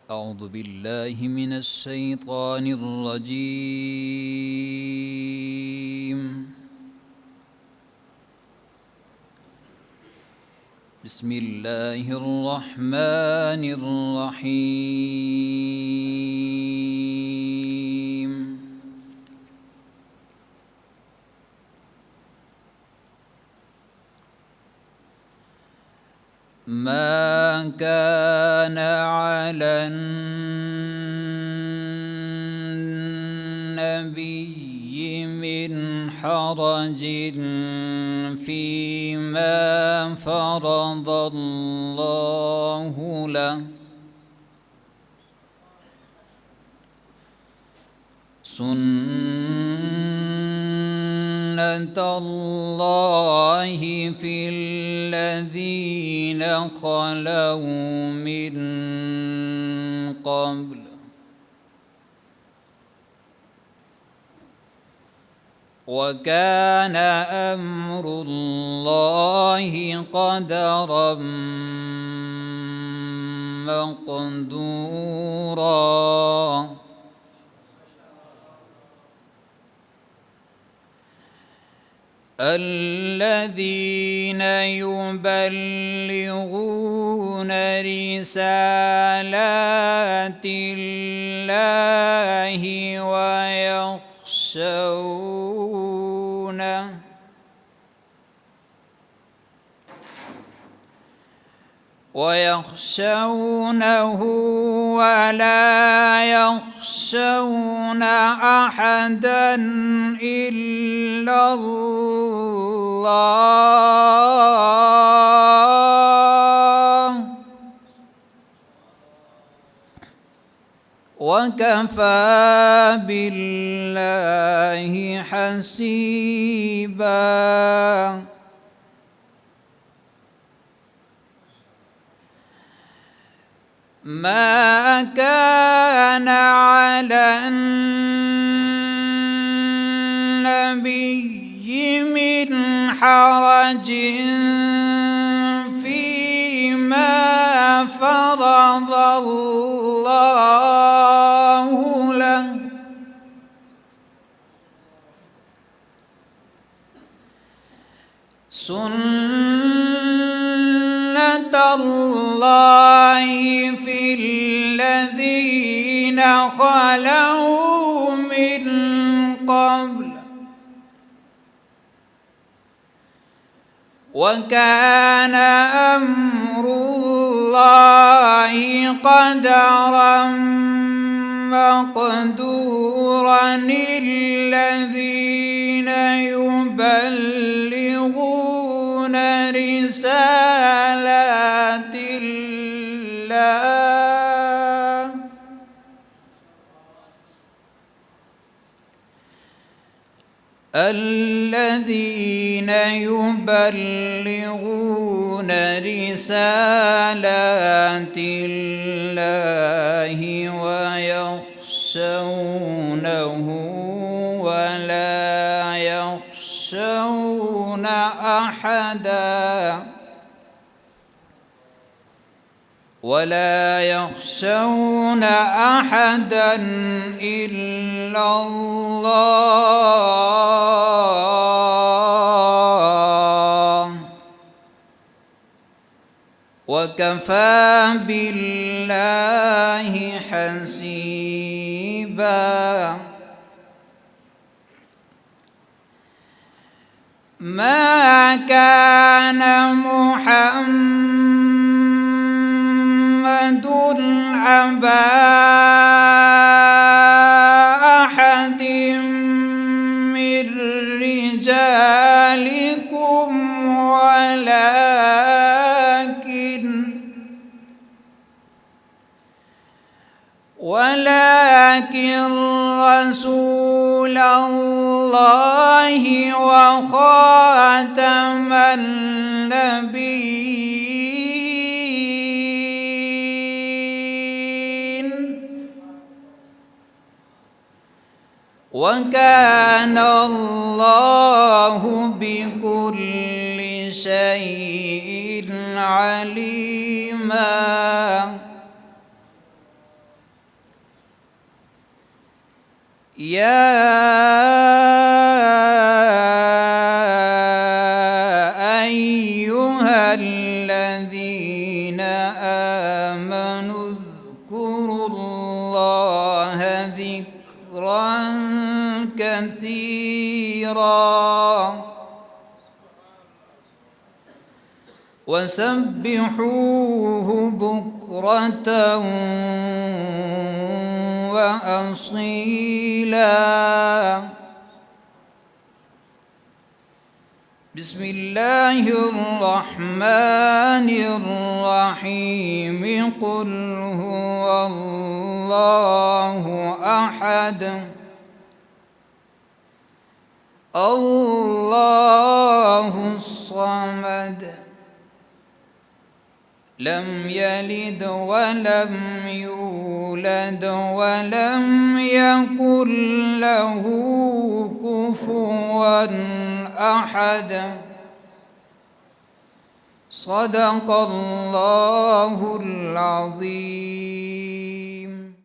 أعوذ بالله من الشيطان الرجيم. بسم الله الرحمن الرحيم. ما كان على النبي من حرج فيما فرض الله له سنة الله في الذين خلوا من قبل وكان أمر الله قدرا مقدورا. الذين يبلغون رسالات الله ويخشونه ولا يخشون أحدا إلا الله وكفى بالله حسيبا. ما كان على النبي من حرج فيما فرض الله له سنة الله في الذين خلوا من قبل وكان أمر الله قدرا مقدورا. الذين يبلغون رسالات الله الذين يبلغون رسالات الله ولا يخشون أحدا إلا الله وكفى بالله حسيبا. ما كان محمد أبا أحد من رجالكم ولكن رسول الله وخاتم النبيين وكان الله بكل شيء عليما. يا أيها الذين آمنوا اذكروا الله ذكرا كثيرا وسبحوه بكرة وأصيلا. بسم الله الرحمن الرحيم. قل هو الله أحد الله الصمد لم يلد ولم يولد ولم يكن له كفوا أحد. صدق الله العظيم.